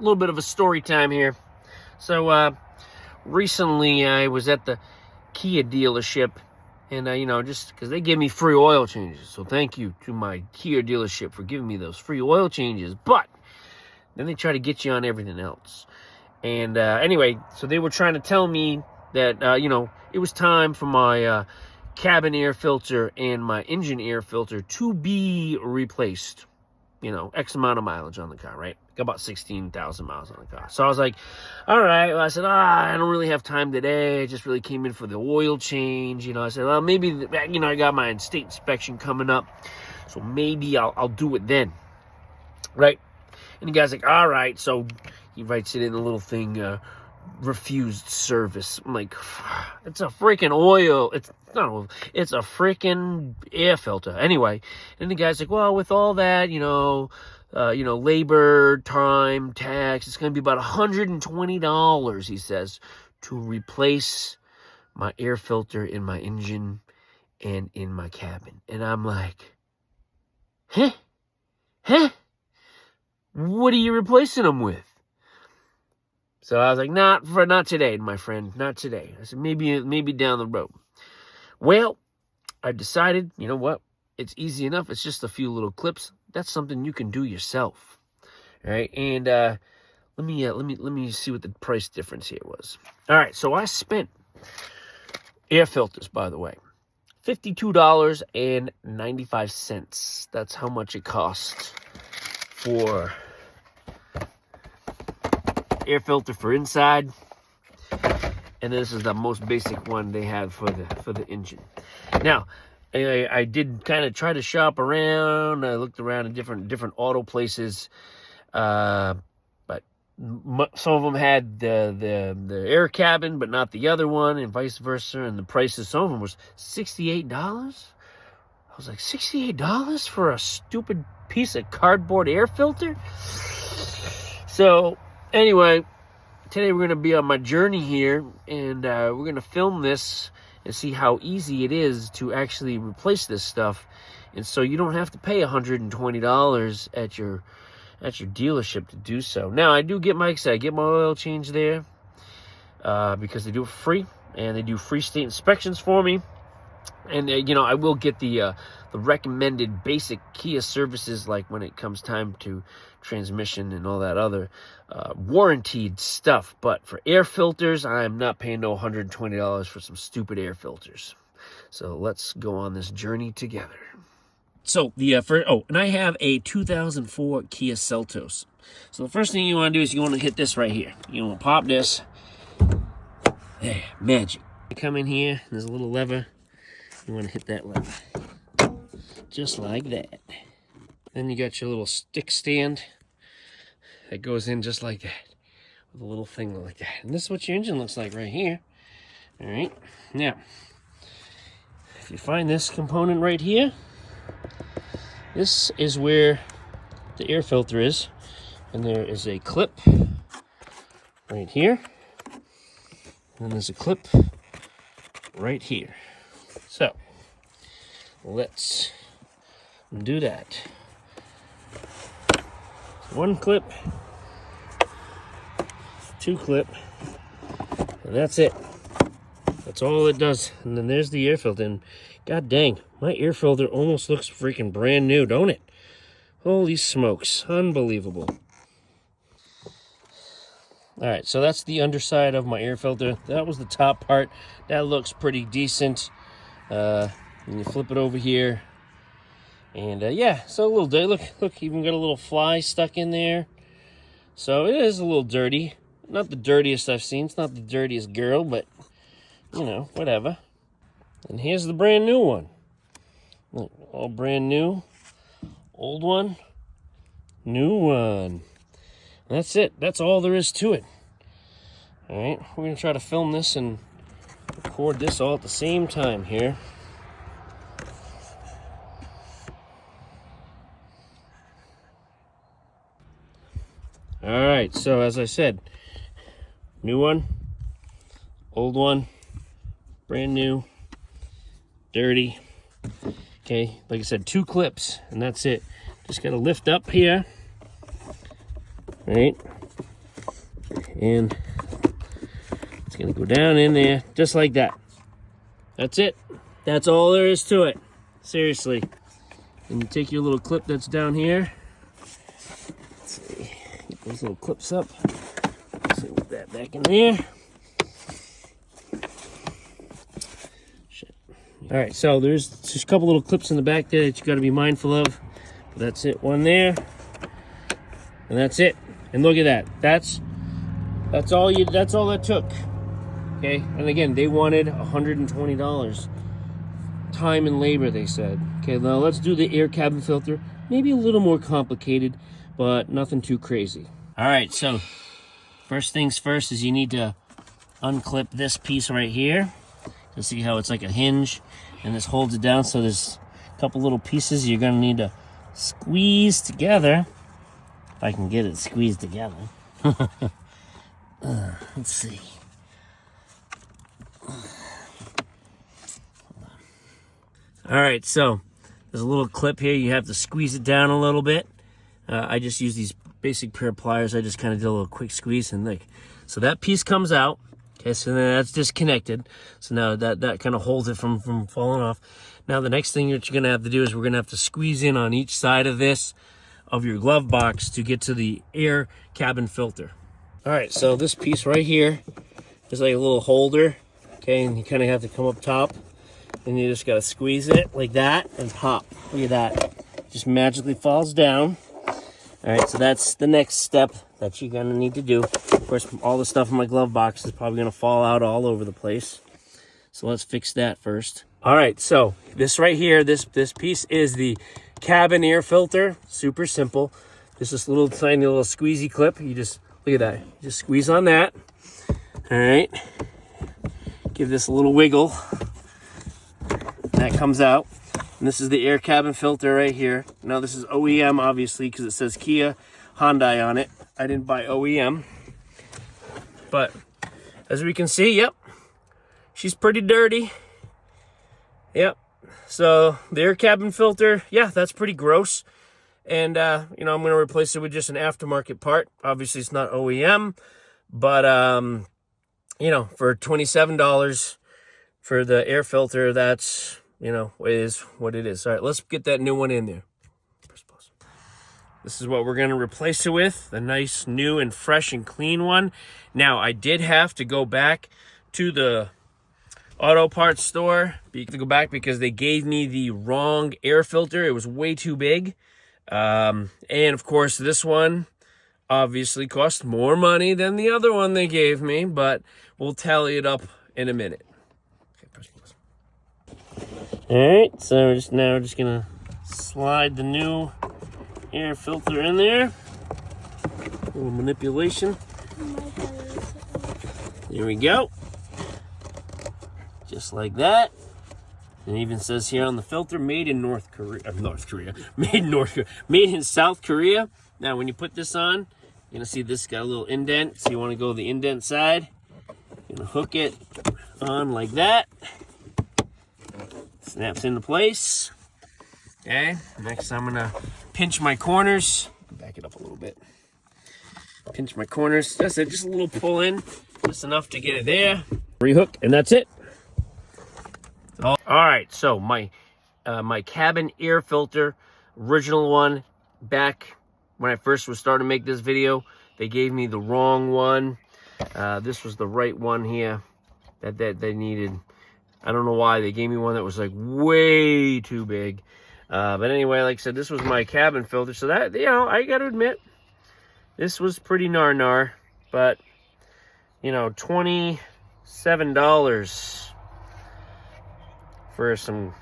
little bit of a story time here. So recently I was at the Kia dealership, and just because they give me free oil changes, so thank you to my Kia dealership for giving me those free oil changes. But then they try to get you on everything else. And anyway, so they were trying to tell me that it was time for my cabin air filter and my engine air filter to be replaced. X amount of mileage on the car, right? Got about 16,000 miles on the car. So I was like, all right. Well, I said, I don't really have time today. I just really came in for the oil change. I said, well, maybe, I got my state inspection coming up, so maybe I'll do it then, right? And the guy's like, all right. So he writes it in a little thing, refused service. I'm like, it's a freaking oil. It's not oil. It's a freaking air filter. Anyway, and the guy's like, well, with all that, labor, time, tax, it's going to be about $120, he says, to replace my air filter in my engine and in my cabin. And I'm like, huh? What are you replacing them with? So I was like, not today, my friend, not today. I said, maybe down the road. Well, I decided, you know what? It's easy enough. It's just a few little clips. That's something you can do yourself, all right? And let me see what the price difference here was. All right, so I spent air filters, by the way, $52.95. That's how much it cost for air filter for inside, and this is the most basic one they have for the engine. Now, I did kind of try to shop around. I looked around in different auto places, but some of them had the air cabin, but not the other one, and vice versa. And the prices, some of them was $68. I was like, $68 for a stupid piece of cardboard air filter? So anyway, today we're going to be on my journey here, and we're going to film this and see how easy it is to actually replace this stuff. And so you don't have to pay $120 at your dealership to do so. Now, I do get my oil change there because they do it for free, and they do free state inspections for me. And, I will get the recommended basic Kia services, like when it comes time to transmission and all that other warranted stuff. But for air filters, I'm not paying no $120 for some stupid air filters. So let's go on this journey together. So and I have a 2004 Kia Seltos. So the first thing you want to do is you want to hit this right here. You want to pop this. There, magic. You come in here, there's a little lever. You want to hit that lever. Just like that. Then you got your little stick stand that goes in just like that, with a little thing like that. And this is what your engine looks like right here. All right. Now, if you find this component right here, this is where the air filter is. And there is a clip right here. And there's a clip right here. So, let's do that. One clip, two clip, and that's it. That's all it does. And then there's the air filter. And god dang, my air filter almost looks freaking brand new, don't it? Holy smokes, unbelievable. All right, so that's the underside of my air filter. That was the top part. That looks pretty decent. And you flip it over here. And yeah, so a little dirty. Look, even got a little fly stuck in there. So it is a little dirty. Not the dirtiest I've seen. It's not the dirtiest girl, but, whatever. And here's the brand new one. Look, all brand new. Old one. New one. And that's it. That's all there is to it. All right, we're going to try to film this and record this all at the same time here. All right, so as I said, new one, old one, brand new, dirty. Okay, like I said, 2 clips, and that's it. Just got to lift up here, right? And it's going to go down in there just like that. That's it. That's all there is to it. Seriously. And you take your little clip that's down here. Let's see. Get those little clips up. Let's see, put that back in there. Shit. All right, so there's just a couple little clips in the back there that you got to be mindful of. But that's it. One there. And that's it. And look at that. That's all that took. Okay, and again, they wanted $120. Time and labor, they said. Okay, now let's do the air cabin filter. Maybe a little more complicated, but nothing too crazy. All right, so first things first is you need to unclip this piece right here. You see how it's like a hinge, and this holds it down. So there's a couple little pieces you're gonna need to squeeze together. If I can get it squeezed together. Let's see. All right, so there's a little clip here. You have to squeeze it down a little bit. I just use these basic pair of pliers. I just kind of did a little quick squeeze, and like, so that piece comes out. Okay, so then that's disconnected. So now that kind of holds it from falling off. Now the next thing that you're gonna have to do is we're gonna have to squeeze in on each side of this, of your glove box, to get to the air cabin filter. All right, so this piece right here is like a little holder. Okay, and you kind of have to come up top. And you just gotta squeeze it like that and pop. Look at that. It just magically falls down. All right, so that's the next step that you're gonna need to do. Of course, all the stuff in my glove box is probably gonna fall out all over the place. So let's fix that first. All right, so this right here, this piece is the cabin air filter. Super simple. This little tiny little squeezy clip. You just, look at that. You just squeeze on that. All right. Give this a little wiggle. That comes out, and this is the air cabin filter right here. Now this is OEM, obviously, because it says Kia Hyundai on it. I didn't buy OEM, but as we can see, yep, she's pretty dirty. Yep, so the air cabin filter, yeah, that's pretty gross. And you know, I'm going to replace it with just an aftermarket part. Obviously it's not OEM, but you know, for $27 for the air filter, that's, you know, is what it is. All right, let's get that new one in there. Press pause. This is what we're going to replace it with, a nice new and fresh and clean one. Now, I did have to go back to the auto parts store to go back because they gave me the wrong air filter. It was way too big. And of course, this one obviously cost more money than the other one they gave me, but we'll tally it up in a minute. All right, so we're just gonna slide the new air filter in there. A little manipulation. There we go. Just like that. And it even says here on the filter, made in made in South Korea. Now, when you put this on, you're gonna see this got a little indent. So you want to go the indent side. You're gonna hook it on like that. Snaps into place. Okay, next I'm gonna pinch my corners. Back it up a little bit. Pinch my corners. That's it, just a little pull in, just enough to get it there. Rehook, and that's it. All right, so my cabin air filter, original one, back when I first was starting to make this video, they gave me the wrong one. This was the right one here that they needed. I don't know why they gave me one that was like way too big. But anyway, like I said, this was my cabin filter. So that, you know, I got to admit, this was pretty nar. But, you know, $27 for some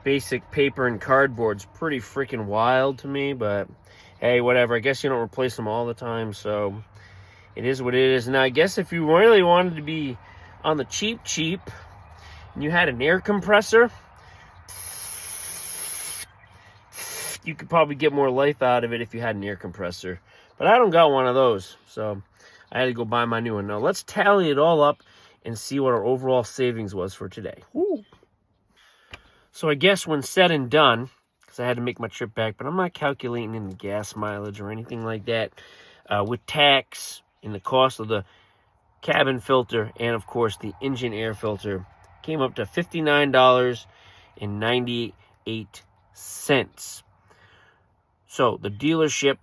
basic paper and cardboard's pretty freaking wild to me. But hey, whatever. I guess you don't replace them all the time. So it is what it is. Now, I guess if you really wanted to be on the cheap, and you had an air compressor, you could probably get more life out of it if you had an air compressor. But I don't got one of those, so I had to go buy my new one. Now, let's tally it all up and see what our overall savings was for today. Woo. So I guess when said and done, because I had to make my trip back, but I'm not calculating in the gas mileage or anything like that, with tax, And the cost of the cabin filter and, of course, the engine air filter came up to $59.98. So the dealership,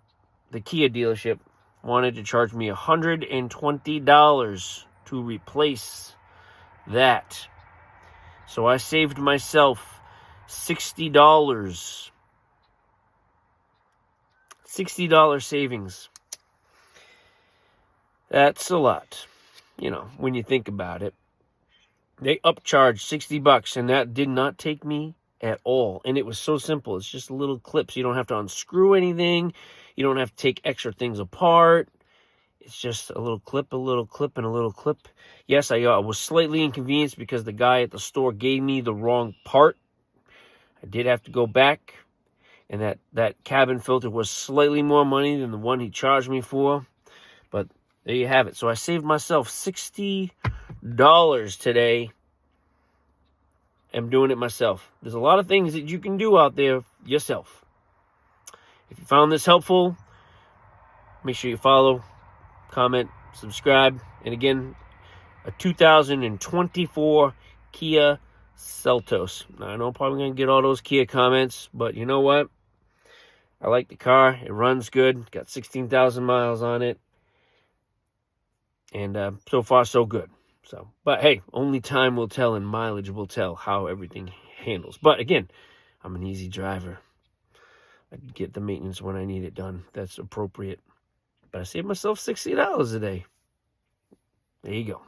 the Kia dealership, wanted to charge me $120 to replace that. So I saved myself $60. $60 savings. That's a lot, you know, when you think about it. They upcharged $60, and that did not take me at all. And it was so simple. It's just little clips. You don't have to unscrew anything. You don't have to take extra things apart. It's just a little clip, and a little clip. Yes, I was slightly inconvenienced because the guy at the store gave me the wrong part. I did have to go back, and that cabin filter was slightly more money than the one he charged me for. But there you have it. So I saved myself $60 today. I'm doing it myself. There's a lot of things that you can do out there yourself. If you found this helpful, make sure you follow, comment, subscribe. And again, a 2024 Kia Seltos. Now, I know I'm probably going to get all those Kia comments, but you know what? I like the car. It runs good. Got 16,000 miles on it. And so far, so good. But hey, only time will tell and mileage will tell how everything handles. But again, I'm an easy driver. I get the maintenance when I need it done. That's appropriate. But I saved myself $60 a day. There you go.